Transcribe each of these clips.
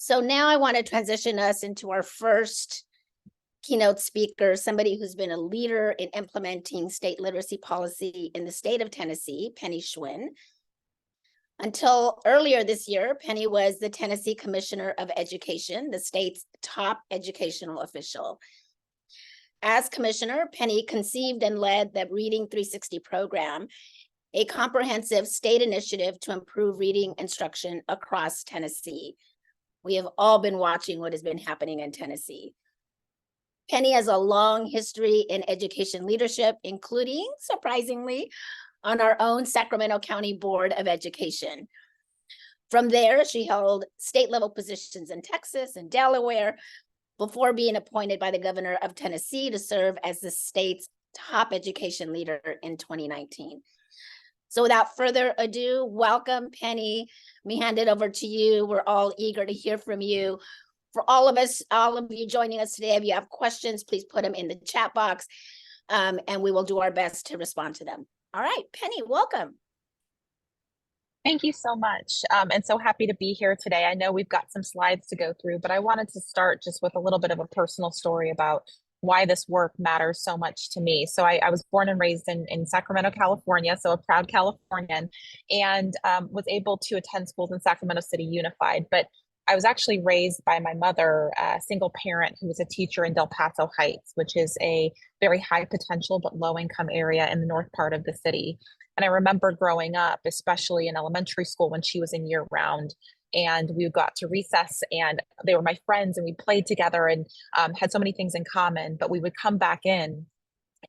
So now I want to transition us into our first keynote speaker, somebody who's been a leader in implementing state literacy policy in the state of Tennessee, Penny Schwinn. Until earlier this year, Penny was the Tennessee Commissioner of Education, the state's top educational official. As commissioner, Penny conceived and led the Reading 360 program, a comprehensive state initiative to improve reading instruction across Tennessee. We have all been watching what has been happening in Tennessee. Penny has a long history in education leadership, including, surprisingly, on our own Sacramento County Board of Education. From there, she held state-level positions in Texas and Delaware before being appointed by the governor of Tennessee to serve as the state's top education leader in 2019. So without further ado, welcome, Penny. Let me hand it over to you. We're all eager to hear from you. For all of you joining us today, if you have questions, please put them in the chat box, and we will do our best to respond to them. All right, Penny, welcome. Thank you so much. And so happy to be here today. I know we've got some slides to go through, but I wanted to start just with a little bit of a personal story about why this work matters so much to me. So I was born and raised in Sacramento, California, so a proud Californian, and was able to attend schools in Sacramento City Unified. But I was actually raised by my mother, a single parent who was a teacher in Del Paso Heights, which is a very high potential but low income area in the north part of the city. And I remember growing up, especially in elementary school when she was in year round, and we got to recess and they were my friends and we played together and had so many things in common, but we would come back in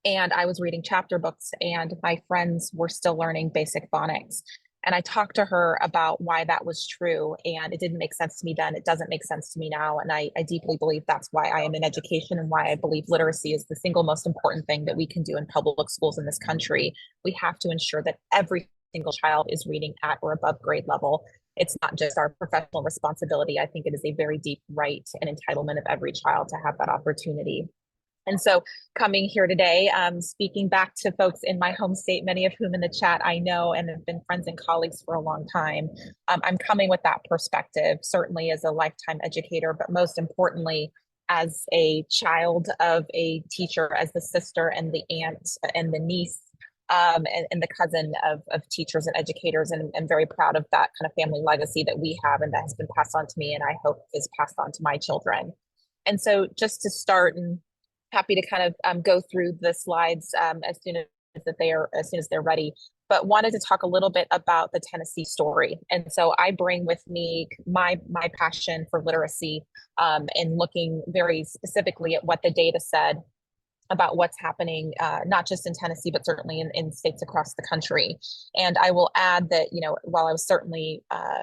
and I was reading chapter books and my friends were still learning basic phonics. And I talked to her about why that was true. And it didn't make sense to me then. It doesn't make sense to me now. And I deeply believe that's why I am in education and why I believe literacy is the single most important thing that we can do in public schools in this country. We have to ensure that every single child is reading at or above grade level. It's not just our professional responsibility. I think it is a very deep right and entitlement of every child to have that opportunity. And so coming here today, speaking back to folks in my home state, many of whom in the chat I know and have been friends and colleagues for a long time, I'm coming with that perspective, certainly as a lifetime educator, but most importantly, as a child of a teacher, as the sister and the aunt and the niece and the cousin of teachers and educators. And I'm very proud of that kind of family legacy that we have and that has been passed on to me and I hope is passed on to my children. And so just to start, and happy to kind of go through the slides as soon as they're ready, but wanted to talk a little bit about the Tennessee story. And so I bring with me my passion for literacy and looking very specifically at what the data said about what's happening, not just in Tennessee, but certainly in states across the country. And I will add that, while I was certainly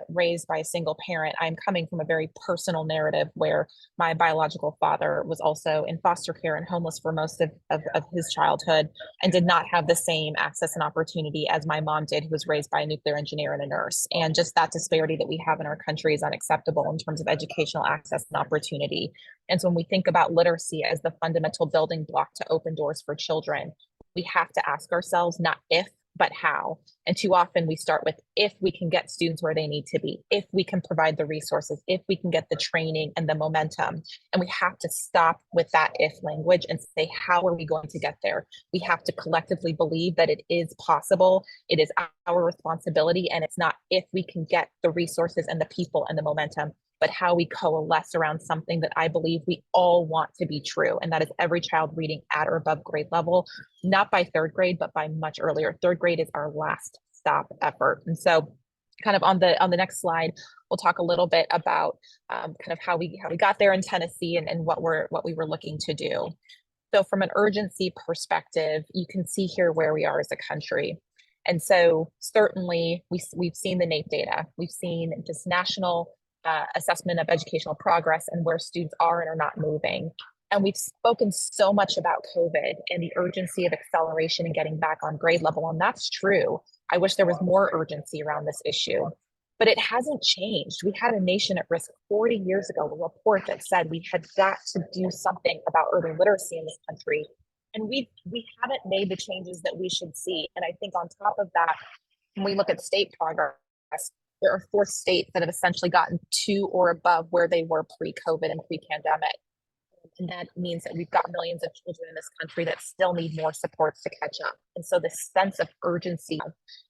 raised by a single parent, I'm coming from a very personal narrative where my biological father was also in foster care and homeless for most of his childhood and did not have the same access and opportunity as my mom did, who was raised by a nuclear engineer and a nurse. And just that disparity that we have in our country is unacceptable in terms of educational access and opportunity. And so when we think about literacy as the fundamental building block to open doors for children, we have to ask ourselves not if, but how. And too often we start with if we can get students where they need to be, if we can provide the resources, if we can get the training and the momentum. And we have to stop with that if language and say, how are we going to get there? We have to collectively believe that it is possible. It is our responsibility. And it's not if we can get the resources and the people and the momentum, but how we coalesce around something that I believe we all want to be true. And that is every child reading at or above grade level, not by third grade, but by much earlier. Third grade is our last stop effort. And so kind of on the next slide, we'll talk a little bit about kind of how we got there in Tennessee and what we were looking to do. So from an urgency perspective, you can see here where we are as a country. And so certainly we've seen the NAEP data. We've seen this national assessment of educational progress and where students are and are not moving. And we've spoken so much about COVID and the urgency of acceleration and getting back on grade level. And that's true. I wish there was more urgency around this issue, but it hasn't changed. We had a nation at risk 40 years ago, a report that said we had got to do something about early literacy in this country. And we haven't made the changes that we should see. And I think on top of that, when we look at state progress, there are 4 states that have essentially gotten to or above where they were pre-COVID and pre-pandemic. And that means that we've got millions of children in this country that still need more supports to catch up. And so this sense of urgency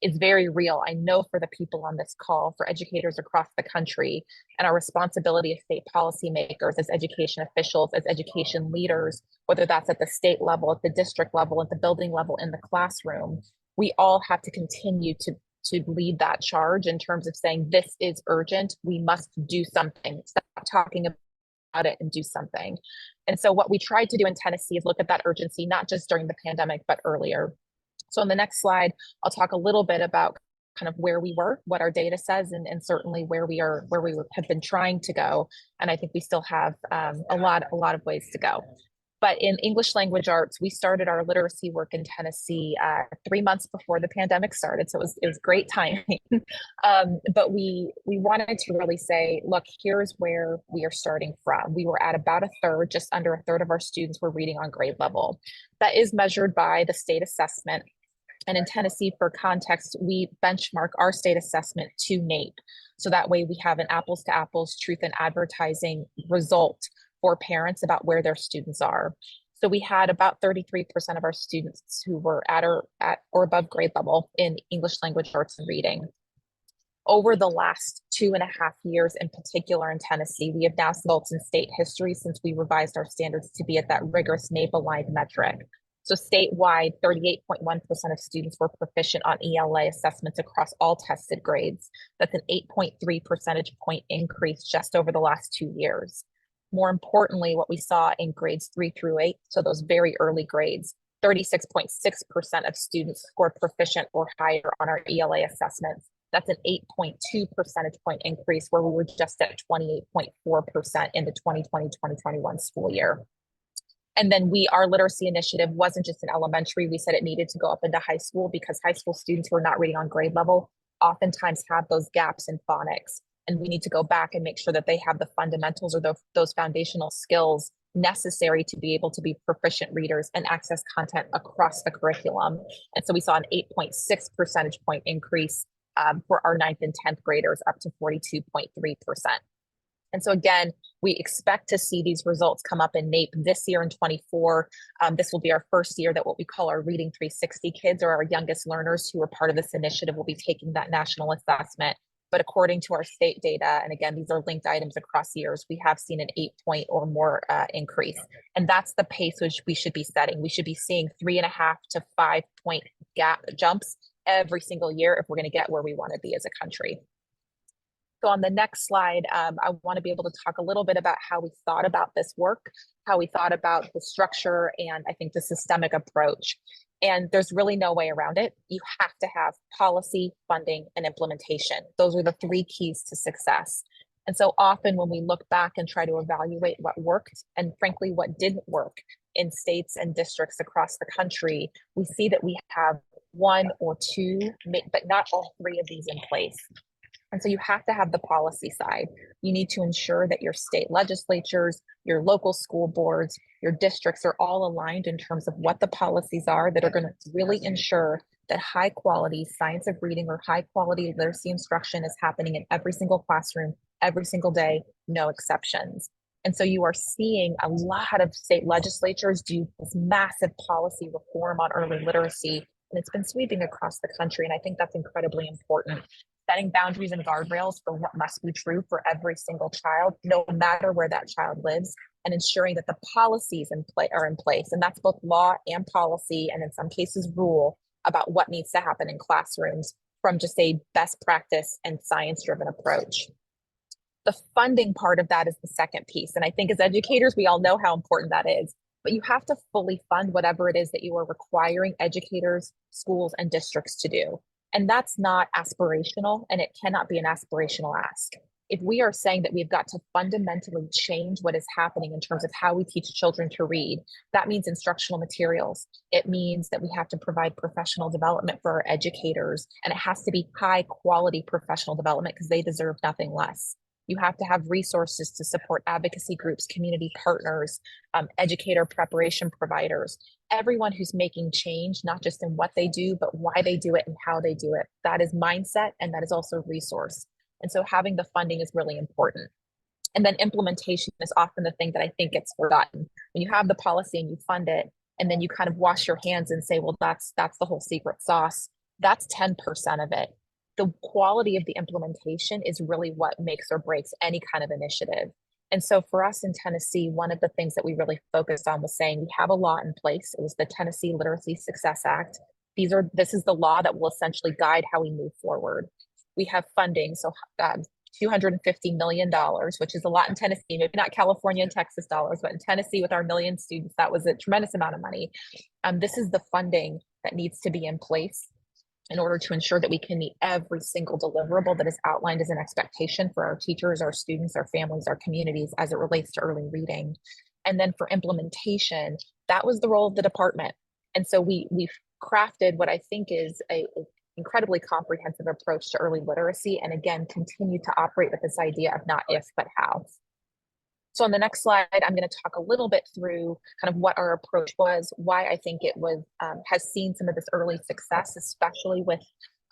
is very real. I know for the people on this call, for educators across the country, and our responsibility as state policymakers, as education officials, as education leaders, whether that's at the state level, at the district level, at the building level, in the classroom, we all have to continue to lead that charge in terms of saying, this is urgent. We must do something. Stop talking about it and do something. And so what we tried to do in Tennessee is look at that urgency, not just during the pandemic, but earlier. So on the next slide, I'll talk a little bit about kind of where we were, what our data says, and certainly where we have been trying to go. And I think we still have a lot of ways to go. But in English language arts, we started our literacy work in Tennessee 3 months before the pandemic started. So it was great timing. But we wanted to really say, look, here's where we are starting from. We were at about a third, just under a third of our students were reading on grade level. That is measured by the state assessment. And in Tennessee, for context, we benchmark our state assessment to NAEP. So that way we have an apples to apples truth in advertising result for parents about where their students are. So we had about 33% of our students who were at or above grade level in English language arts and reading. Over the last 2.5 years in particular in Tennessee, we have now seen results in state history since we revised our standards to be at that rigorous NAEP aligned metric. So statewide, 38.1% of students were proficient on ELA assessments across all tested grades. That's an 8.3 percentage point increase just over the last 2 years. More importantly, what we saw in grades 3 through 8, so those very early grades, 36.6% of students scored proficient or higher on our ELA assessments. That's an 8.2 percentage point increase where we were just at 28.4% in the 2020-2021 school year. And then our literacy initiative wasn't just in elementary. We said it needed to go up into high school because high school students who are not reading on grade level oftentimes have those gaps in phonics. And we need to go back and make sure that they have the fundamentals or those foundational skills necessary to be able to be proficient readers and access content across the curriculum. And so we saw an 8.6 percentage point increase for our 9th and 10th graders, up to 42.3%. And so again, we expect to see these results come up in NAEP this year in 24. This will be our first year that what we call our Reading 360 kids, or our youngest learners who are part of this initiative, will be taking that national assessment. But according to our state data, and again, these are linked items across years, we have seen an 8-point or more increase. And that's the pace which we should be setting. We should be seeing 3.5 to 5 point gap jumps every single year if we're going to get where we want to be as a country. So on the next slide, I want to be able to talk a little bit about how we thought about this work, how we thought about the structure, and I think the systemic approach. And there's really no way around it. You have to have policy, funding, and implementation. Those are the 3 keys to success. And so often when we look back and try to evaluate what worked and frankly what didn't work in states and districts across the country, we see that we have 1 or 2, but not all 3 of these in place. And so you have to have the policy side. You need to ensure that your state legislatures, your local school boards, your districts are all aligned in terms of what the policies are that are going to really ensure that high quality science of reading or high quality literacy instruction is happening in every single classroom, every single day, no exceptions. And so you are seeing a lot of state legislatures do this massive policy reform on early literacy, and it's been sweeping across the country. And I think that's incredibly important. Setting boundaries and guardrails for what must be true for every single child, no matter where that child lives, and ensuring that the policies are in place. And that's both law and policy, and in some cases rule, about what needs to happen in classrooms from just a best practice and science-driven approach. The funding part of that is the second piece. And I think as educators, we all know how important that is. But you have to fully fund whatever it is that you are requiring educators, schools, and districts to do. And that's not aspirational, and it cannot be an aspirational ask. If we are saying that we've got to fundamentally change what is happening in terms of how we teach children to read, that means instructional materials. It means that we have to provide professional development for our educators, and it has to be high quality professional development because they deserve nothing less. You have to have resources to support advocacy groups, community partners, educator preparation providers, everyone who's making change, not just in what they do, but why they do it and how they do it. That is mindset, and that is also resource. And so having the funding is really important. And then implementation is often the thing that I think gets forgotten. When you have the policy and you fund it, and then you kind of wash your hands and say, well, that's the whole secret sauce. That's 10% of it. The quality of the implementation is really what makes or breaks any kind of initiative. And so for us in Tennessee, one of the things that we really focused on was saying we have a law in place. It was the Tennessee Literacy Success Act. This is the law that will essentially guide how we move forward. We have funding, so $250 million, which is a lot in Tennessee, maybe not California and Texas dollars, but in Tennessee with our million students, that was a tremendous amount of money. This is the funding that needs to be in place in order to ensure that we can meet every single deliverable that is outlined as an expectation for our teachers, our students, our families, our communities as it relates to early reading. And then for implementation, that was the role of the department. And so we've crafted what I think is a incredibly comprehensive approach to early literacy, and again, continue to operate with this idea of not if, but how. So on the next slide, I'm going to talk a little bit through kind of what our approach was, why I think it was has seen some of this early success, especially with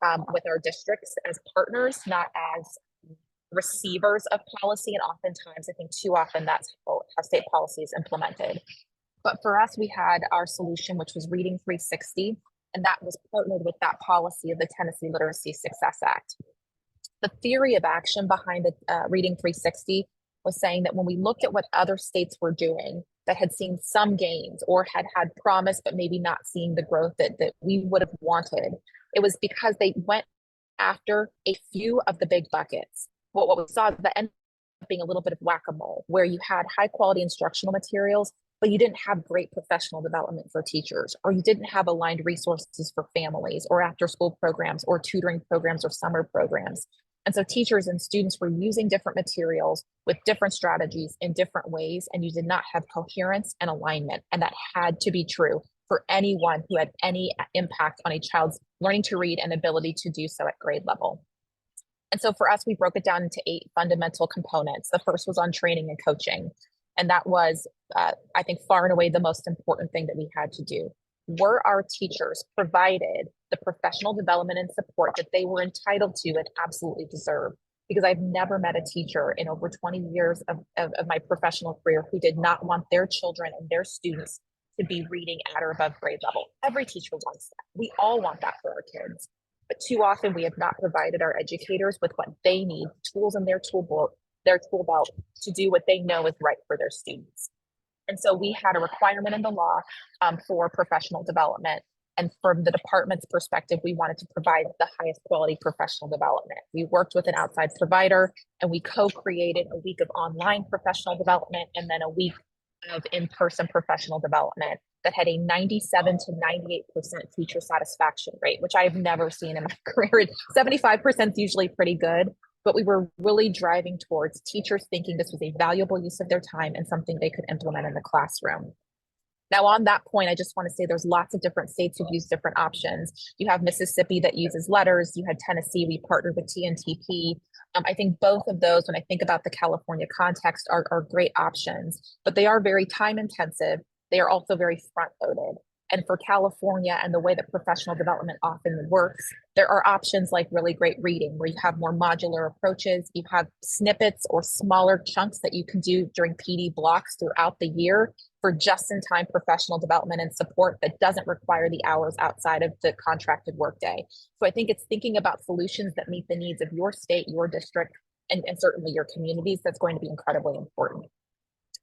our districts as partners, not as receivers of policy. And oftentimes, I think too often that's how state policy is implemented. But for us, we had our solution, which was Reading 360, and that was partnered with that policy of the Tennessee Literacy Success Act. The theory of action behind the Reading 360 was saying that when we looked at what other states were doing that had seen some gains or had promise, but maybe not seeing the growth that we would have wanted, it was because they went after a few of the big buckets. What we saw that ended up being a little bit of whack-a-mole, where you had high quality instructional materials, but you didn't have great professional development for teachers, or you didn't have aligned resources for families or after school programs or tutoring programs or summer programs. And so teachers and students were using different materials with different strategies in different ways, and you did not have coherence and alignment. And that had to be true for anyone who had any impact on a child's learning to read and ability to do so at grade level. And so for us, we broke it down into 8 fundamental components. The first was on training and coaching. And that was, I think, far and away the most important thing that we had to do. Were our teachers provided the professional development and support that they were entitled to and absolutely deserve? Because I've never met a teacher in over 20 years of my professional career who did not want their children and their students to be reading at or above grade level. Every teacher wants that. We all want that for our kids. But too often we have not provided our educators with what they need, tools in their tool belt to do what they know is right for their students. And so we had a requirement in the law for professional development. And from the department's perspective, we wanted to provide the highest quality professional development. We worked with an outside provider and we co-created a week of online professional development and then a week of in-person professional development that had a 97 to 98% teacher satisfaction rate, which I've never seen in my career. 75% is usually pretty good, but we were really driving towards teachers thinking this was a valuable use of their time and something they could implement in the classroom. Now, on that point, I just want to say there's lots of different states who've used different options. You have Mississippi that uses letters. You had Tennessee, we partnered with TNTP. I think both of those, when I think about the California context, are great options, but they are very time intensive. They are also very front loaded. And for California and the way that professional development often works, there are options like really great reading where you have more modular approaches. You have snippets or smaller chunks that you can do during PD blocks throughout the year for just-in-time professional development and support that doesn't require the hours outside of the contracted workday. So I think it's thinking about solutions that meet the needs of your state, your district, and certainly your communities that's going to be incredibly important.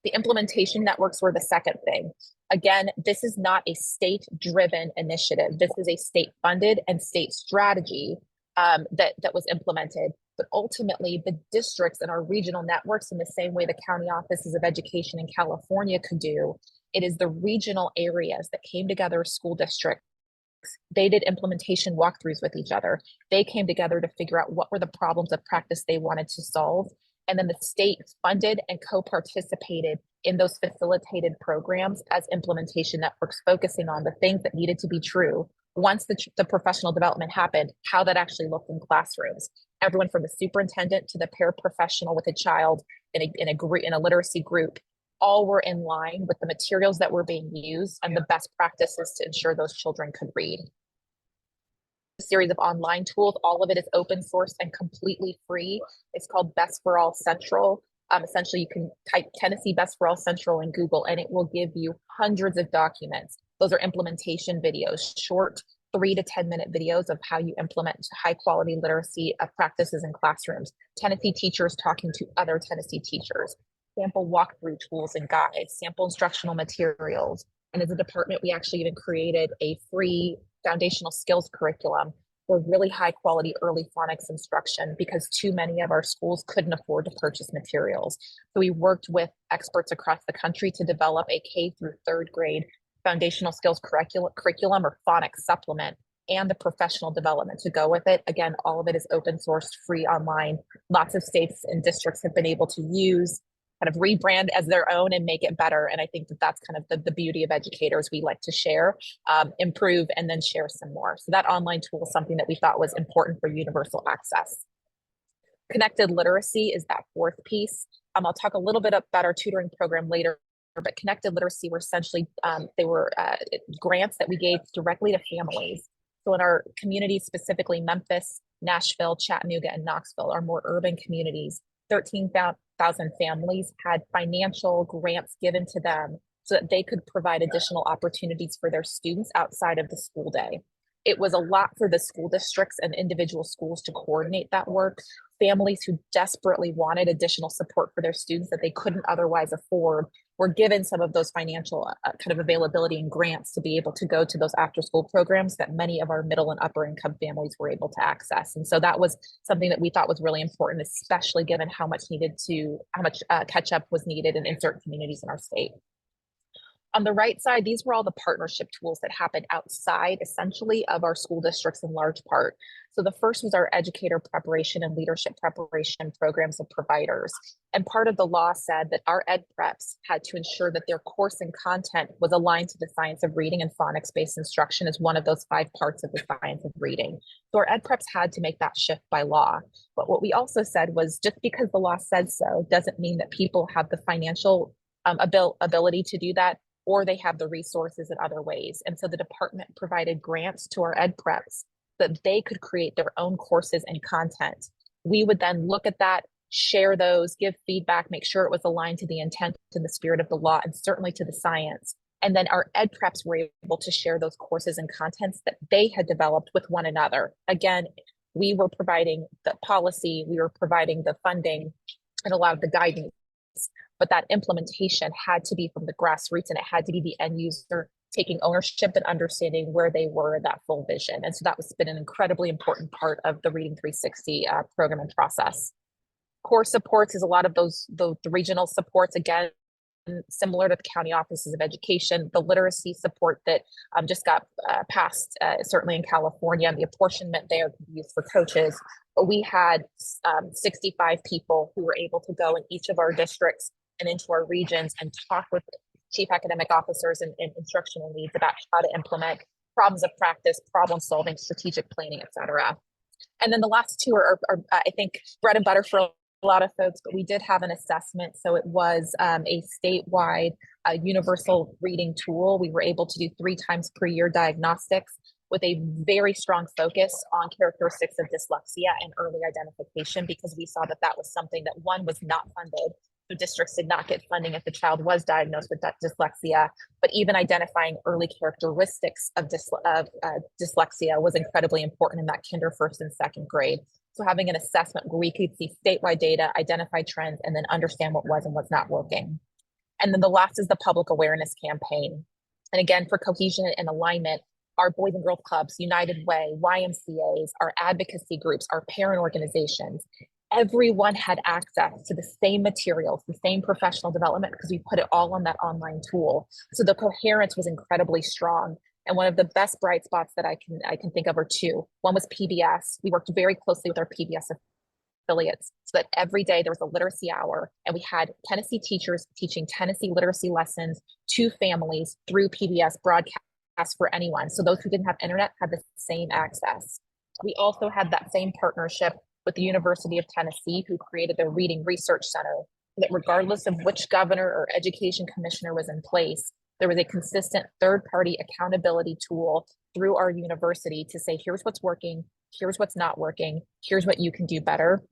The implementation networks were the second thing. Again, this is not a state-driven initiative. This is a state-funded and state strategy that was implemented. But ultimately, the districts and our regional networks, in the same way the county offices of education in California could do, it is the regional areas that came together as school districts. They did implementation walkthroughs with each other. They came together to figure out what were the problems of practice they wanted to solve. And then the state funded and co-participated in those facilitated programs as implementation networks, focusing on the things that needed to be true once the professional development happened, how that actually looked in classrooms. Everyone from the superintendent to the paraprofessional with a child in a literacy group, all were in line with the materials that were being used and the best practices to ensure those children could read. series of online tools. All of it is open source and completely free. It's called Best for All Central. Essentially, you can type Tennessee Best for All Central in Google, and it will give you hundreds of documents. Those are implementation videos, short 3 to 10-minute videos of how you implement high quality literacy practices in classrooms. Tennessee teachers talking to other Tennessee teachers, sample walkthrough tools and guides, sample instructional materials. And as a department, we actually even created a free foundational skills curriculum for really high quality early phonics instruction because too many of our schools couldn't afford to purchase materials. So we worked with experts across the country to develop a K through third grade foundational skills curriculum or phonics supplement and the professional development to go with it. Again, all of it is open source, free online. Lots of states and districts have been able to use, kind of rebrand as their own and make it better. And I think that that's kind of the beauty of educators. We like to share, improve, and then share some more. So that online tool is something that we thought was important for universal access. Connected literacy is that fourth piece. I'll talk a little bit about our tutoring program later, but connected literacy were essentially, they were grants that we gave directly to families. So in our communities, specifically Memphis, Nashville, Chattanooga, and Knoxville, are more urban communities, 13,000 families had financial grants given to them so that they could provide additional opportunities for their students outside of the school day. It was a lot for the school districts and individual schools to coordinate that work. Families who desperately wanted additional support for their students that they couldn't otherwise afford were given some of those financial kind of availability and grants to be able to go to those after school programs that many of our middle and upper income families were able to access. And so that was something that we thought was really important, especially given how much catch up was needed in certain communities in our state. On the right side, these were all the partnership tools that happened outside, essentially, of our school districts in large part. So the first was our educator preparation and leadership preparation programs of providers. And part of the law said that our ed preps had to ensure that their course and content was aligned to the science of reading, and phonics-based instruction as one of those 5 parts of the science of reading. So our ed preps had to make that shift by law. But what we also said was just because the law said so doesn't mean that people have the financial ability to do that, or they have the resources in other ways. And so the department provided grants to our ed preps so that they could create their own courses and content. We would then look at that, share those, give feedback, make sure it was aligned to the intent and the spirit of the law, and certainly to the science. And then our ed preps were able to share those courses and contents that they had developed with one another. Again, we were providing the policy, we were providing the funding, and a lot of the guidance, but that implementation had to be from the grassroots, and it had to be the end user taking ownership and understanding where they were in that full vision. And so that was been an incredibly important part of the Reading 360 program and process. Core supports is a lot of the regional supports, again, similar to the county offices of education. The literacy support that just got passed, certainly in California, and the apportionment there could be used for coaches. But we had 65 people who were able to go in each of our districts and into our regions and talk with chief academic officers and instructional leads about how to implement problems of practice, problem solving, strategic planning, et cetera. And then the last two are I think, bread and butter for a lot of folks, but we did have an assessment. So it was a statewide universal reading tool. We were able to do 3 times per year diagnostics with a very strong focus on characteristics of dyslexia and early identification, because we saw that that was something that, one, was not funded. So districts did not get funding if the child was diagnosed with dyslexia, but even identifying early characteristics of dyslexia was incredibly important in that kinder, first, and second grade. So having an assessment where we could see statewide data, identify trends, and then understand what was and was not working. And then the last is the public awareness campaign. And again, for cohesion and alignment, our Boys and Girls Clubs, United Way, YMCAs, our advocacy groups, our parent organizations, everyone had access to the same materials, the same professional development, because we put it all on that online tool. So the coherence was incredibly strong. And one of the best bright spots that I can think of are 2. One was PBS. We worked very closely with our PBS affiliates so that every day there was a literacy hour, and we had Tennessee teachers teaching Tennessee literacy lessons to families through PBS broadcast for anyone. So those who didn't have internet had the same access. We also had that same partnership with the University of Tennessee, who created their Reading Research Center, that regardless of which governor or education commissioner was in place, there was a consistent third-party accountability tool through our university to say, here's what's working, here's what's not working, here's what you can do better.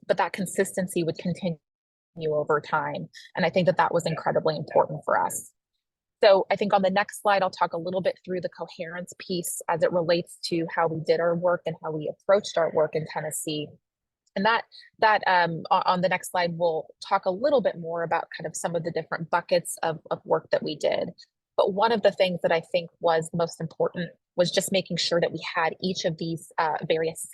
But that consistency would continue over time. And I think that that was incredibly important for us. So I think on the next slide, I'll talk a little bit through the coherence piece as it relates to how we did our work and how we approached our work in Tennessee. And that on the next slide, we'll talk a little bit more about kind of some of the different buckets of work that we did. But one of the things that I think was most important was just making sure that we had each of these various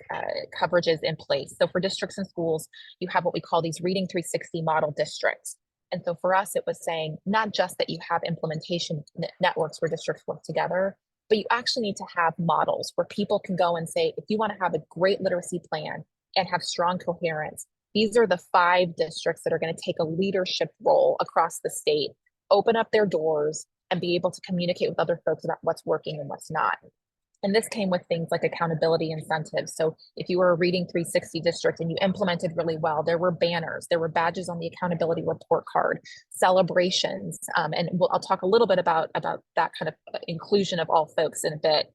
coverages in place. So for districts and schools, you have what we call these Reading 360 model districts. And so for us, it was saying not just that you have implementation networks where districts work together, but you actually need to have models where people can go and say, if you want to have a great literacy plan and have strong coherence, these are the 5 districts that are going to take a leadership role across the state, open up their doors, and be able to communicate with other folks about what's working and what's not. And this came with things like accountability incentives. So if you were a Reading 360 district and you implemented really well, there were banners, there were badges on the accountability report card, celebrations. And I'll talk a little bit about that kind of inclusion of all folks in a bit.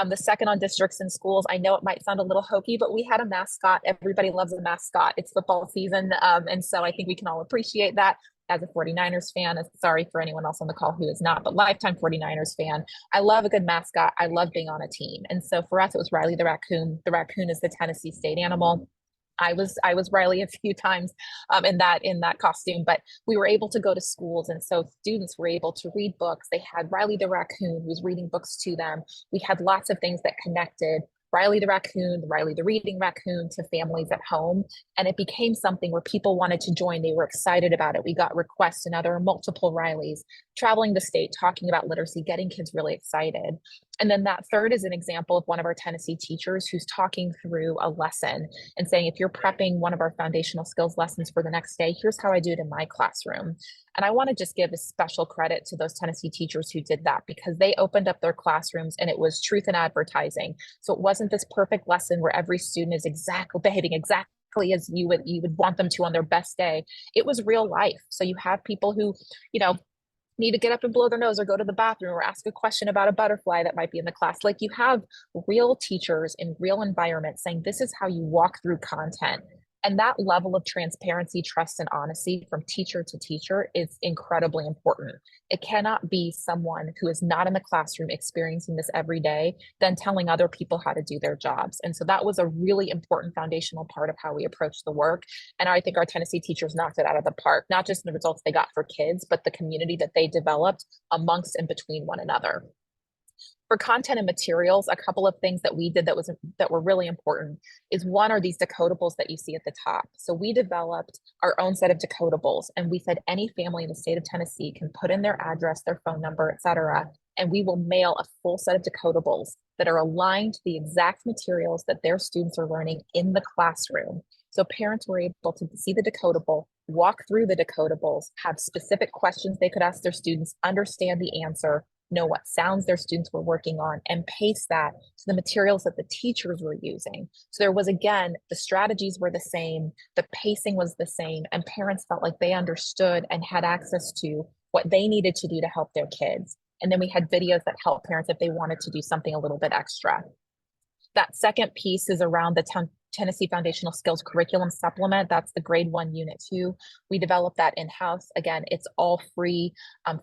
The second on districts and schools, I know it might sound a little hokey, but we had a mascot. Everybody loves a mascot. It's football season. And so I think we can all appreciate that. As a 49ers fan, sorry for anyone else on the call who is not, but lifetime 49ers fan, I love a good mascot. I love being on a team. And so for us, it was Riley the raccoon. The raccoon is the Tennessee state animal. I was Riley a few times in that costume, but we were able to go to schools, and so students were able to read books. They had Riley the raccoon who was reading books to them. We had lots of things that connected Riley the raccoon, Riley the reading raccoon to families at home. And it became something where people wanted to join. They were excited about it. We got requests, and now there are multiple Rileys traveling the state, talking about literacy, getting kids really excited. And then that third is an example of one of our Tennessee teachers who's talking through a lesson and saying, if you're prepping one of our foundational skills lessons for the next day, here's how I do it in my classroom. And I want to just give a special credit to those Tennessee teachers who did that, because they opened up their classrooms and it was truth in advertising. So it wasn't this perfect lesson where every student is behaving exactly as you would want them to on their best day. It was real life. So you have people who, need to get up and blow their nose or go to the bathroom or ask a question about a butterfly that might be in the class. Like, you have real teachers in real environments saying, this is how you walk through content. And that level of transparency, trust, and honesty from teacher to teacher is incredibly important. It cannot be someone who is not in the classroom experiencing this every day, then telling other people how to do their jobs. And so that was a really important foundational part of how we approached the work. And I think our Tennessee teachers knocked it out of the park, not just in the results they got for kids, but the community that they developed amongst and between one another. For content and materials, a couple of things that we did that were really important is, one, are these decodables that you see at the top. So we developed our own set of decodables, and we said any family in the state of Tennessee can put in their address, their phone number, etc., and we will mail a full set of decodables that are aligned to the exact materials that their students are learning in the classroom. So parents were able to see the decodable, walk through the decodables, have specific questions they could ask their students, understand the answer, know what sounds their students were working on, and paste that to the materials that the teachers were using. So there was, again, the strategies were the same, the pacing was the same, and parents felt like they understood and had access to what they needed to do to help their kids. And then we had videos that helped parents if they wanted to do something a little bit extra. That second piece is around the Tennessee Foundational Skills Curriculum Supplement. That's the grade 1, unit 2. We developed that in-house. Again, it's all free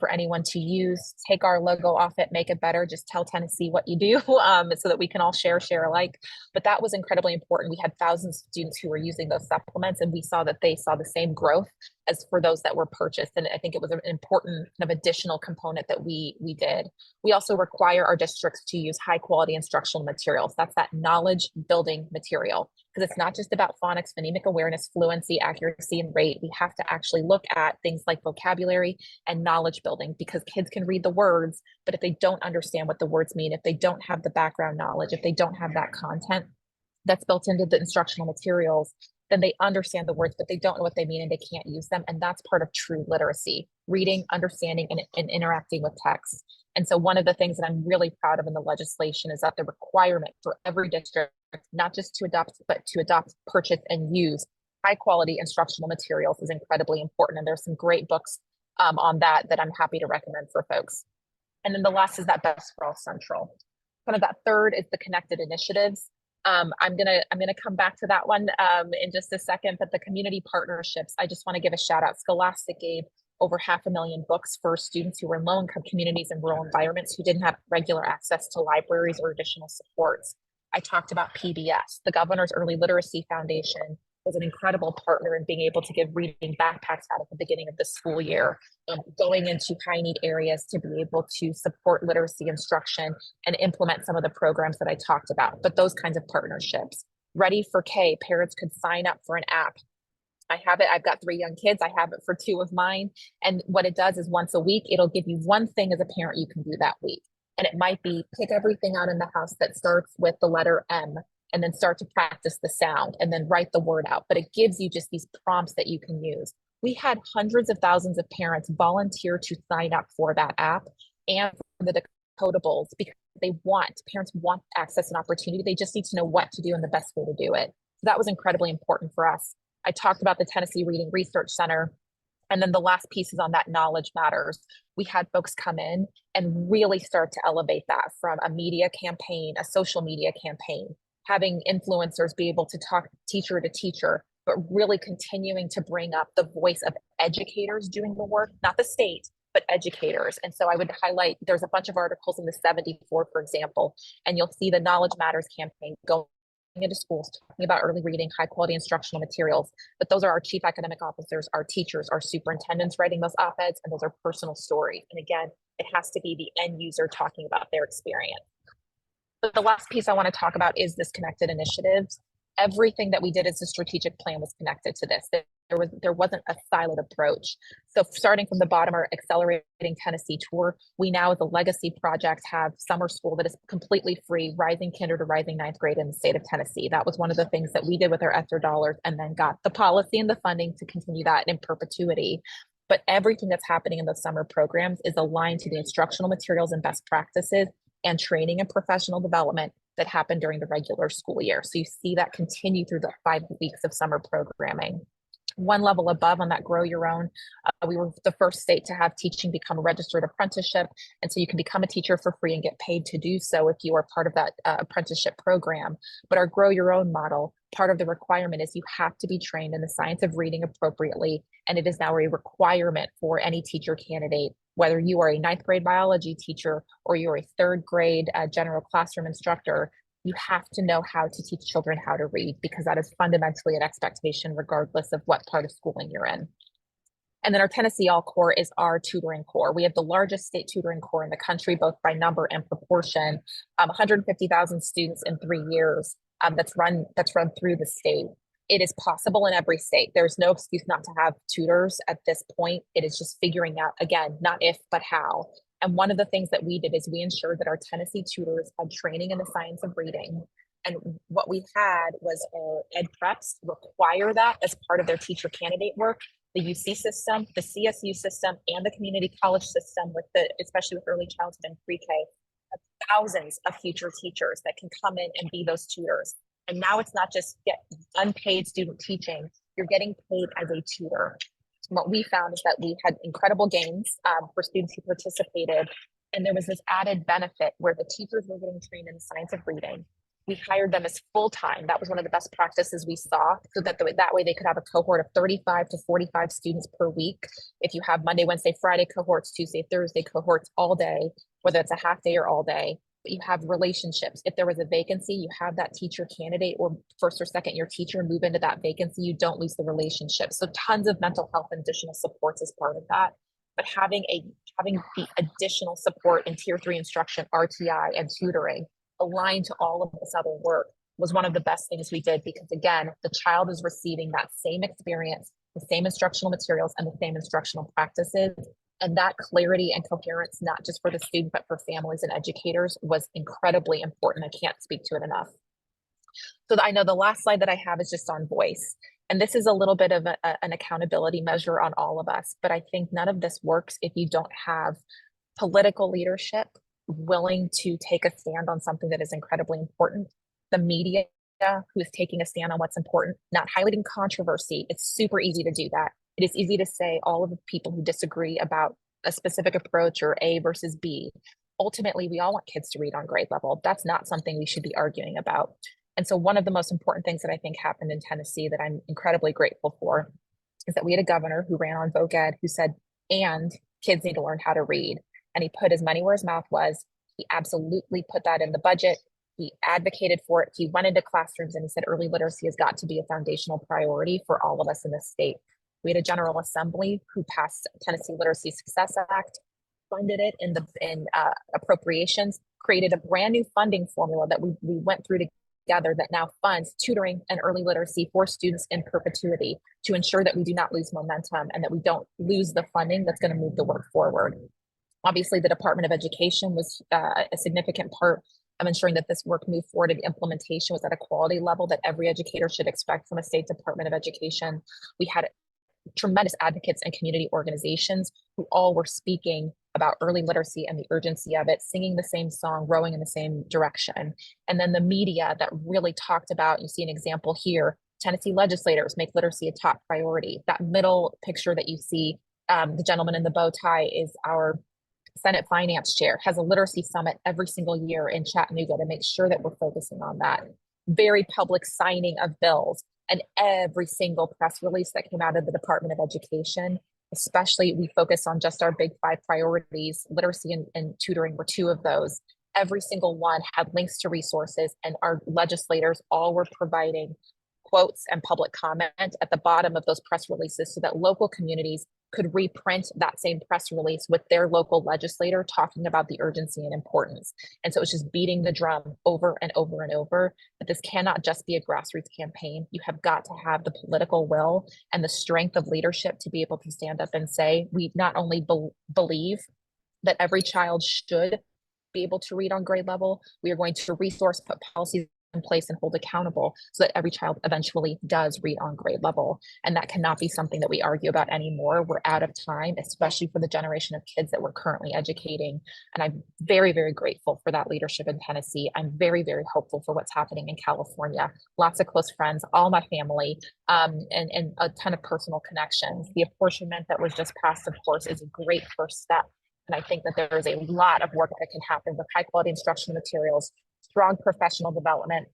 for anyone to use. Take our logo off it, make it better. Just tell Tennessee what you do so that we can all share alike. But that was incredibly important. We had thousands of students who were using those supplements, and we saw that they saw the same growth as for those that were purchased. And I think it was an important kind of additional component that we did. We also require our districts to use high quality instructional materials. That's that knowledge building material, because it's not just about phonics, phonemic awareness, fluency, accuracy, and rate. We have to actually look at things like vocabulary and knowledge building, because kids can read the words, but if they don't understand what the words mean, if they don't have the background knowledge, if they don't have that content that's built into the instructional materials, then they understand the words, but they don't know what they mean and they can't use them. And that's part of true literacy: reading, understanding, and interacting with text. And so one of the things that I'm really proud of in the legislation is that the requirement for every district, not just to adopt, but to adopt, purchase, and use high quality instructional materials is incredibly important. And there's some great books on that I'm happy to recommend for folks. And then the last is that Best for All Central. Kind of that third is the connected initiatives. I'm gonna come back to that one in just a second, but the community partnerships, I just want to give a shout out. Scholastic gave over 500,000 books for students who were in low-income communities and rural environments who didn't have regular access to libraries or additional supports. I talked about PBS. The Governor's Early Literacy Foundation was an incredible partner in being able to give reading backpacks out at the beginning of the school year, going into high need areas to be able to support literacy instruction and implement some of the programs that I talked about. But those kinds of partnerships. Ready for K, parents could sign up for an app. I have it. I've got 3 young kids. I have it for 2 of mine. And what it does is once a week, it'll give you one thing as a parent you can do that week. And it might be pick everything out in the house that starts with the letter M, and then start to practice the sound and then write the word out. But it gives you just these prompts that you can use. We had hundreds of thousands of parents volunteer to sign up for that app and for the decodables because parents want access and opportunity. They just need to know what to do and the best way to do it. So that was incredibly important for us. I talked about the Tennessee Reading Research Center. And then the last piece is on that knowledge matters. We had folks come in and really start to elevate that from a media campaign, a social media campaign, having influencers be able to talk teacher to teacher, but really continuing to bring up the voice of educators doing the work, not the state, but educators. And so I would highlight, there's a bunch of articles in the 74, for example, and you'll see the Knowledge Matters campaign going into schools, talking about early reading, high quality instructional materials. But those are our chief academic officers, our teachers, our superintendents writing those op-eds, and those are personal stories. And again, it has to be the end user talking about their experience. But the last piece I want to talk about is this connected initiatives. Everything that we did as a strategic plan was connected to this. There wasn't a siloed approach. So starting from the bottom, our Accelerating Tennessee tour, we now as a legacy project have summer school that is completely free, rising kinder to rising ninth grade in the state of Tennessee. That was one of the things that we did with our ESSER dollars and then got the policy and the funding to continue that in perpetuity. But everything that's happening in the summer programs is aligned to the instructional materials and best practices and training and professional development that happened during the regular school year. So you see that continue through the 5 weeks of summer programming. One level above on that Grow Your Own, we were the first state to have teaching become a registered apprenticeship. And so you can become a teacher for free and get paid to do so if you are part of that apprenticeship program. But our Grow Your Own model, part of the requirement is you have to be trained in the science of reading appropriately. And it is now a requirement for any teacher candidate, whether you are a ninth grade biology teacher or you're a third grade general classroom instructor. You have to know how to teach children how to read because that is fundamentally an expectation regardless of what part of schooling you're in. And then our Tennessee All Core is our tutoring core. We have the largest state tutoring core in the country, both by number and proportion. 150,000 students in 3 years that's run through the state. It is possible in every state. There's no excuse not to have tutors at this point. It is just figuring out, again, not if, but how. And one of the things that we did is we ensured that our Tennessee tutors had training in the science of reading. And what we had was our ed preps require that as part of their teacher candidate work. The UC system, the CSU system, and the community college system, especially with early childhood and pre-K, have thousands of future teachers that can come in and be those tutors. And now it's not just unpaid student teaching, you're getting paid as a tutor. What we found is that we had incredible gains for students who participated. And there was this added benefit where the teachers were getting trained in the science of reading. We hired them as full-time. That was one of the best practices we saw, so that that way they could have a cohort of 35 to 45 students per week. If you have Monday, Wednesday, Friday cohorts, Tuesday, Thursday cohorts all day, whether it's a half day or all day, but you have relationships. If there was a vacancy, you have that teacher candidate or first or second year teacher move into that vacancy. You don't lose the relationship. So tons of mental health and additional supports as part of that. But having the additional support in tier 3 instruction, RTI, and tutoring aligned to all of this other work was one of the best things we did, because again, the child is receiving that same experience, the same instructional materials, and the same instructional practices. And that clarity and coherence, not just for the student, but for families and educators, was incredibly important. I can't speak to it enough. So I know the last slide that I have is just on voice. And this is a little bit of an accountability measure on all of us, but I think none of this works if you don't have political leadership willing to take a stand on something that is incredibly important. The media who is taking a stand on what's important, not highlighting controversy. It's super easy to do that. It is easy to say all of the people who disagree about a specific approach or A versus B. Ultimately, we all want kids to read on grade level. That's not something we should be arguing about. And so one of the most important things that I think happened in Tennessee that I'm incredibly grateful for is that we had a governor who ran on Voc Ed who said, and kids need to learn how to read. And he put his money where his mouth was. He absolutely put that in the budget. He advocated for it. He went into classrooms and he said early literacy has got to be a foundational priority for all of us in this state. We had a General Assembly who passed Tennessee Literacy Success Act, funded it in appropriations, created a brand new funding formula that we went through together that now funds tutoring and early literacy for students in perpetuity to ensure that we do not lose momentum and that we don't lose the funding that's going to move the work forward. Obviously, the Department of Education was a significant part of ensuring that this work moved forward and implementation was at a quality level that every educator should expect from a state Department of Education. We had tremendous advocates and community organizations who all were speaking about early literacy and the urgency of it, singing the same song, rowing in the same direction. And then the media that really talked about, you see an example here, Tennessee legislators make literacy a top priority. That middle picture that you see, the gentleman in the bow tie is our Senate Finance Chair, has a literacy summit every single year in Chattanooga to make sure that we're focusing on that. Very public signing of bills, and every single press release that came out of the Department of Education, especially we focus on just our big 5 priorities. Literacy and tutoring were 2 of those. Every single one had links to resources, and our legislators all were providing quotes and public comment at the bottom of those press releases so that local communities could reprint that same press release with their local legislator talking about the urgency and importance. And so it's just beating the drum over and over and over that this cannot just be a grassroots campaign. You have got to have the political will and the strength of leadership to be able to stand up and say, we not only believe that every child should be able to read on grade level, we are going to resource, put policies in place and hold accountable so that every child eventually does read on grade level. And that cannot be something that we argue about anymore. We're out of time, especially for the generation of kids that we're currently educating. And I'm very, very grateful for that leadership in Tennessee. I'm very, very hopeful for what's happening in California. Lots of close friends, all my family, and a ton of personal connections. The apportionment that was just passed, of course, is a great first step. And I think that there is a lot of work that can happen with high quality instructional materials, strong professional development,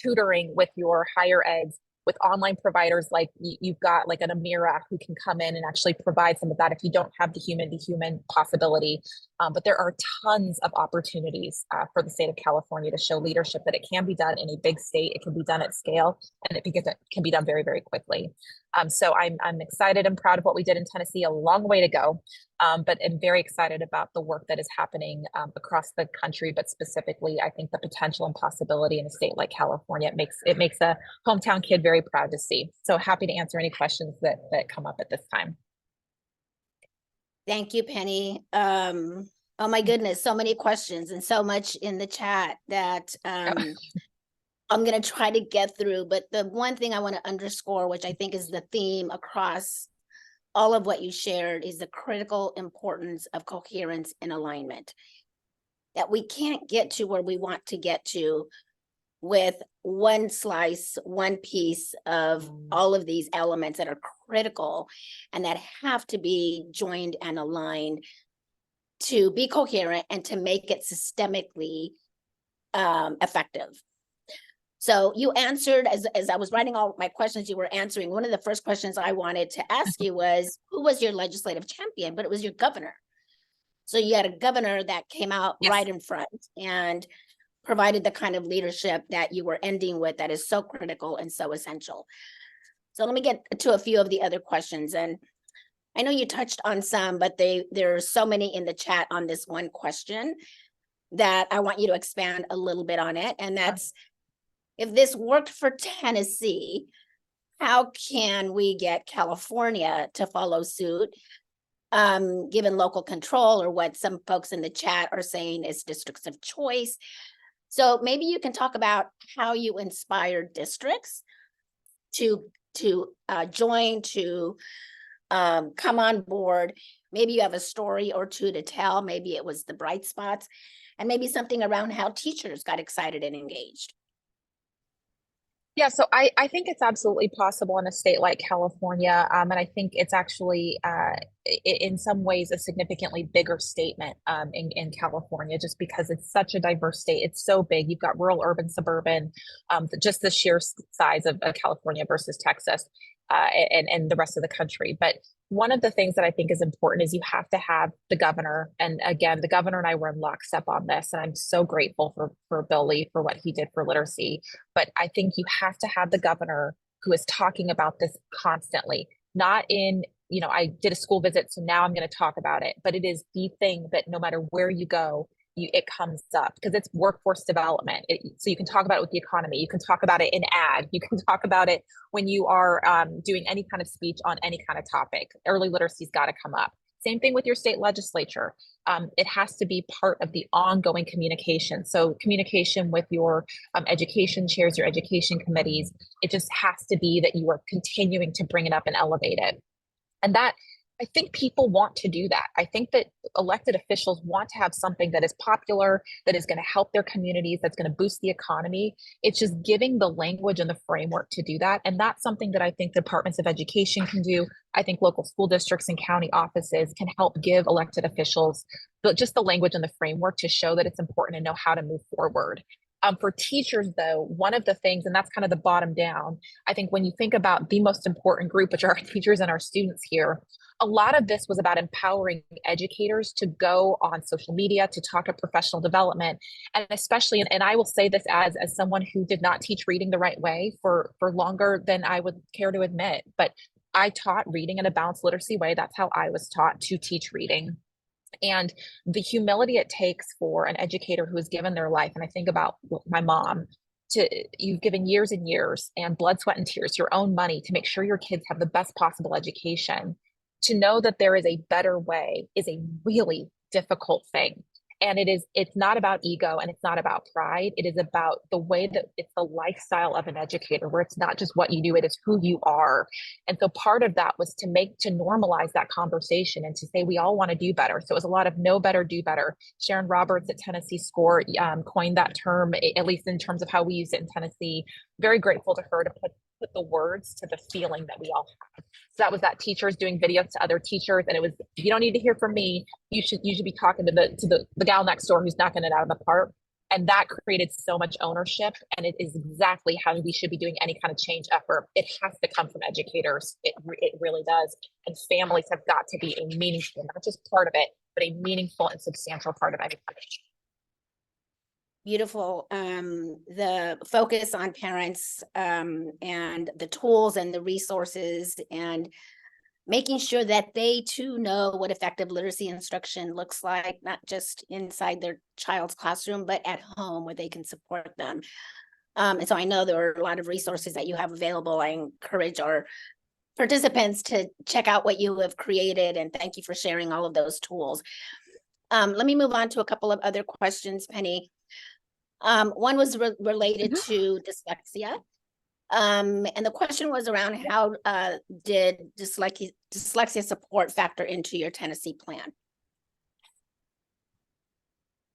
tutoring with your higher eds, with online providers like you've got like an Amira who can come in and actually provide some of that if you don't have the human to human possibility. But there are tons of opportunities for the state of California to show leadership that it can be done in a big state, it can be done at scale, and it can be done very, very quickly. So I'm excited and proud of what we did in Tennessee, a long way to go, but I'm very excited about the work that is happening across the country, but specifically, I think the potential and possibility in a state like California, it makes a hometown kid very proud to see. So happy to answer any questions that come up at this time. Thank you, Penny. Oh my goodness, so many questions and so much in the chat that I'm going to try to get through. But the one thing I want to underscore, which I think is the theme across all of what you shared, is the critical importance of coherence and alignment. That we can't get to where we want to get to with one slice, one piece of all of these elements that are critical and that have to be joined and aligned to be coherent and to make it systemically effective. So you answered, as I was writing all my questions, you were answering. One of the first questions I wanted to ask you was, who was your legislative champion? But it was your governor. So you had a governor that came out right in front and provided the kind of leadership that you were ending with that is so critical and so essential. So let me get to a few of the other questions. And I know you touched on some, but there are so many in the chat on this one question that I want you to expand a little bit on it. And that's, if this worked for Tennessee, how can we get California to follow suit, given local control, or what some folks in the chat are saying is districts of choice? So maybe you can talk about how you inspired districts to join, to come on board. Maybe you have a story or two to tell. Maybe it was the bright spots, and maybe something around how teachers got excited and engaged. Yeah, so I think it's absolutely possible in a state like California, and I think it's actually in some ways a significantly bigger statement in California, just because it's such a diverse state. It's so big. You've got rural, urban, suburban, just the sheer size of California versus Texas and the rest of the country. But one of the things that I think is important is you have to have the governor. And again, the governor and I were in lockstep on this. And I'm so grateful for Bill Lee for what he did for literacy. But I think you have to have the governor who is talking about this constantly, not in, I did a school visit, so now I'm going to talk about it. But it is the thing that no matter where you go, it comes up because it's workforce development. So you can talk about it with the economy. You can talk about it in ag. You can talk about it when you are doing any kind of speech on any kind of topic. Early literacy's got to come up. Same thing with your state legislature. It has to be part of the ongoing communication. So communication with your education chairs, your education committees, it just has to be that you are continuing to bring it up and elevate it. And that, I think people want to do that. I think that elected officials want to have something that is popular, that is going to help their communities, that's going to boost the economy. It's just giving the language and the framework to do that. And that's something that I think departments of education can do. I think local school districts and county offices can help give elected officials just the language and the framework to show that it's important and know how to move forward. For teachers, though, one of the things, and that's kind of the bottom down, I think when you think about the most important group, which are our teachers and our students here, a lot of this was about empowering educators to go on social media, to talk about professional development, and especially, and I will say this as someone who did not teach reading the right way for longer than I would care to admit, but I taught reading in a balanced literacy way. That's how I was taught to teach reading. And the humility it takes for an educator who has given their life, and I think about my mom, you've given years and years and blood, sweat, and tears, your own money to make sure your kids have the best possible education. To know that there is a better way is a really difficult thing. And it's not about ego and it's not about pride. It is about the way that it's the lifestyle of an educator, where it's not just what you do, it is who you are. And so part of that was to normalize that conversation and to say, we all want to do better. So it was a lot of know better, do better. Sharon Roberts at Tennessee SCORE coined that term, at least in terms of how we use it in Tennessee. Very grateful to her to put the words to the feeling that we all have. So that was that teachers doing videos to other teachers. And it was, you don't need to hear from me. You should be talking to the gal next door who's knocking it out of the park. And that created so much ownership. And it is exactly how we should be doing any kind of change effort. It has to come from educators. It really does. And families have got to be a meaningful, not just part of it, but a meaningful and substantial part of education. Beautiful. The focus on parents and the tools and the resources and making sure that they too know what effective literacy instruction looks like, not just inside their child's classroom, but at home where they can support them. And so I know there are a lot of resources that you have available. I encourage our participants to check out what you have created, and thank you for sharing all of those tools. Let me move on to a couple of other questions, Penny. One was related to dyslexia. And the question was around how did dyslexia support factor into your Tennessee plan?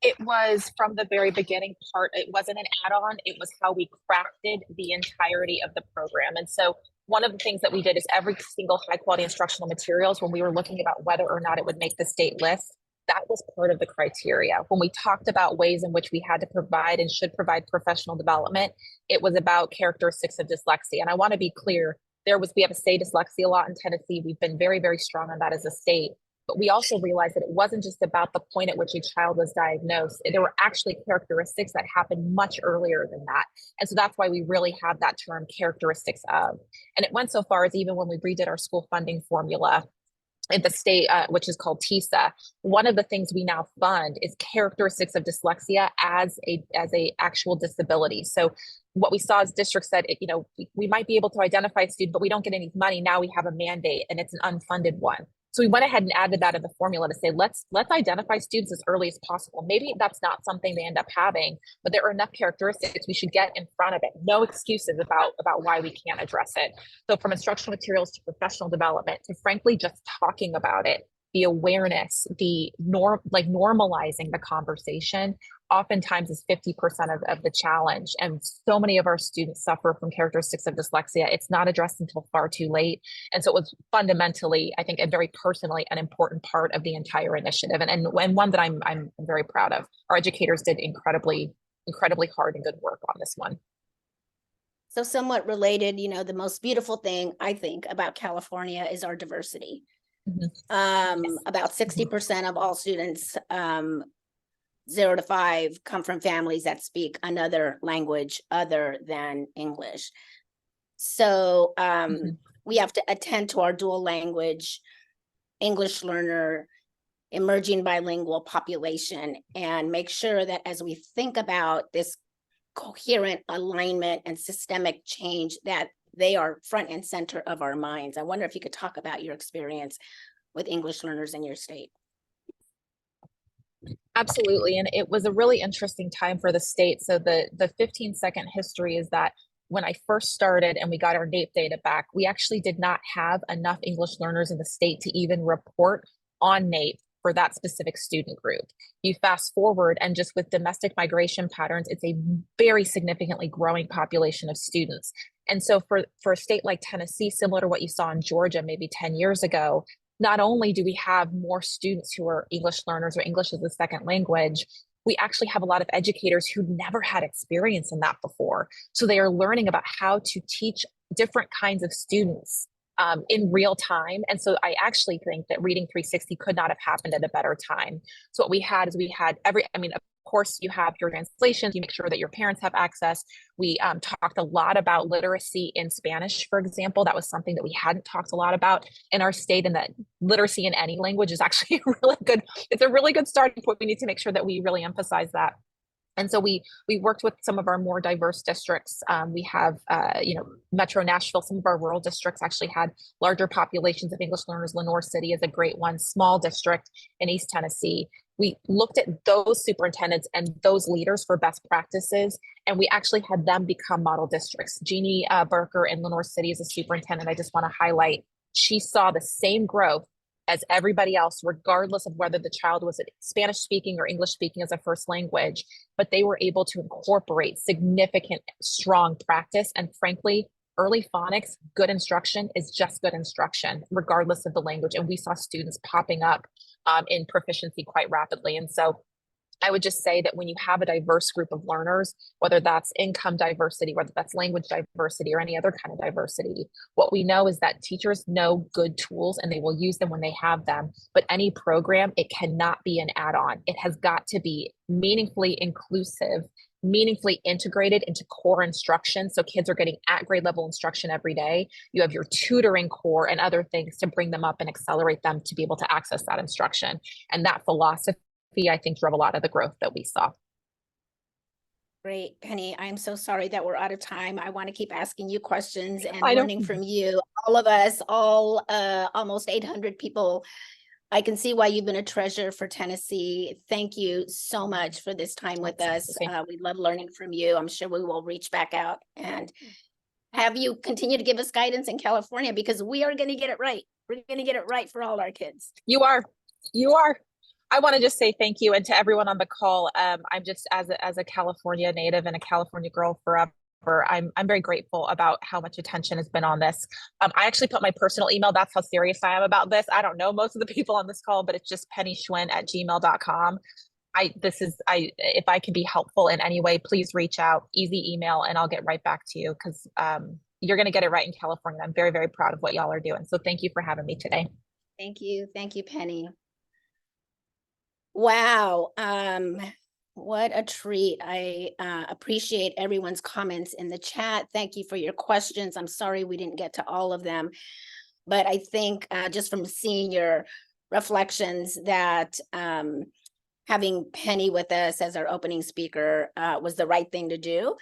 It was from the very beginning part. It wasn't an add-on. It was how we crafted the entirety of the program. And so one of the things that we did is every single high quality instructional materials, when we were looking about whether or not it would make the state list, that was part of the criteria. When we talked about ways in which we had to provide and should provide professional development, it was about characteristics of dyslexia. And I want to be clear, we have a say dyslexia law in Tennessee. We've been very, very strong on that as a state. But we also realized that it wasn't just about the point at which a child was diagnosed. There were actually characteristics that happened much earlier than that. And so that's why we really have that term characteristics of. And it went so far as even when we redid our school funding formula in the state, which is called TISA, one of the things we now fund is characteristics of dyslexia as a actual disability. So what we saw is districts said, we might be able to identify a student, but we don't get any money. Now we have a mandate and it's an unfunded one. So we went ahead and added that in the formula to say, let's identify students as early as possible. Maybe that's not something they end up having, but there are enough characteristics we should get in front of it. No excuses about why we can't address it. So from instructional materials to professional development to frankly just talking about it, the awareness, the normalizing the conversation oftentimes is 50% of the challenge. And so many of our students suffer from characteristics of dyslexia. It's not addressed until far too late. And so it was fundamentally, I think, and very personally, an important part of the entire initiative, and one that I'm very proud of. Our educators did incredibly hard and good work on this one. So somewhat related, you know, the most beautiful thing I think about California is our diversity. Yes. About 60% of all students 0 to 5 come from families that speak another language other than English. So we have to attend to our dual language, English learner, emerging bilingual population, and make sure that as we think about this coherent alignment and systemic change, that they are front and center of our minds. I wonder if you could talk about your experience with English learners in your state. Absolutely. And it was a really interesting time for the state. So the 15-second history is that when I first started and we got our NAEP data back, we actually did not have enough English learners in the state to even report on NAEP for that specific student group. You fast forward, and just with domestic migration patterns, it's a very significantly growing population of students. And so for a state like Tennessee, similar to what you saw in Georgia maybe 10 years ago, not only do we have more students who are English learners or English as a second language, we actually have a lot of educators who never had experience in that before. So they are learning about how to teach different kinds of students in real time. And so I actually think that Reading 360 could not have happened at a better time. So what we had is of course, you have your translations, you make sure that your parents have access. We talked a lot about literacy in Spanish, for example. That was something that we hadn't talked a lot about in our state, and that literacy in any language is actually it's a really good starting point. We need to make sure that we really emphasize that. And so we worked with some of our more diverse districts. We have, Metro Nashville, some of our rural districts actually had larger populations of English learners. Lenore City is a great one, small district in East Tennessee. We looked at those superintendents and those leaders for best practices, and we actually had them become model districts. Jeannie Berker in Lenore City is a superintendent. I just want to highlight, she saw the same growth as everybody else, regardless of whether the child was Spanish speaking or English speaking as a first language, but they were able to incorporate significant, strong practice. And frankly, early phonics, good instruction is just good instruction, regardless of the language. And we saw students popping up in proficiency quite rapidly. And so I would just say that when you have a diverse group of learners, whether that's income diversity, whether that's language diversity, or any other kind of diversity, what we know is that teachers know good tools and they will use them when they have them. But any program, it cannot be an add-on. It has got to be meaningfully inclusive, meaningfully integrated into core instruction. So kids are getting at grade level instruction every day. You have your tutoring core and other things to bring them up and accelerate them to be able to access that instruction. And that philosophy, I think, drove a lot of the growth that we saw. Great, Penny. I'm so sorry that we're out of time. I want to keep asking you questions and I know. learning from you. All of us, almost 800 people. I can see why you've been a treasure for Tennessee. Thank you so much for this time with us. We love learning from you. I'm sure we will reach back out and have you continue to give us guidance in California, because we are going to get it right. We're going to get it right for all our kids. You are. I want to just say thank you, and to everyone on the call. I'm just, as a California native and a California girl forever, I'm very grateful about how much attention has been on this. I actually put my personal email. That's how serious I am about this. I don't know most of the people on this call, but it's just pennyschwinn@gmail.com. If I can be helpful in any way, please reach out. Easy email, and I'll get right back to you, because you're going to get it right in California. I'm very, very proud of what y'all are doing. So thank you for having me today. Thank you, Penny. Wow, what a treat. I appreciate everyone's comments in the chat. Thank you for your questions. I'm sorry we didn't get to all of them, but I think just from seeing your reflections that having Penny with us as our opening speaker was the right thing to do.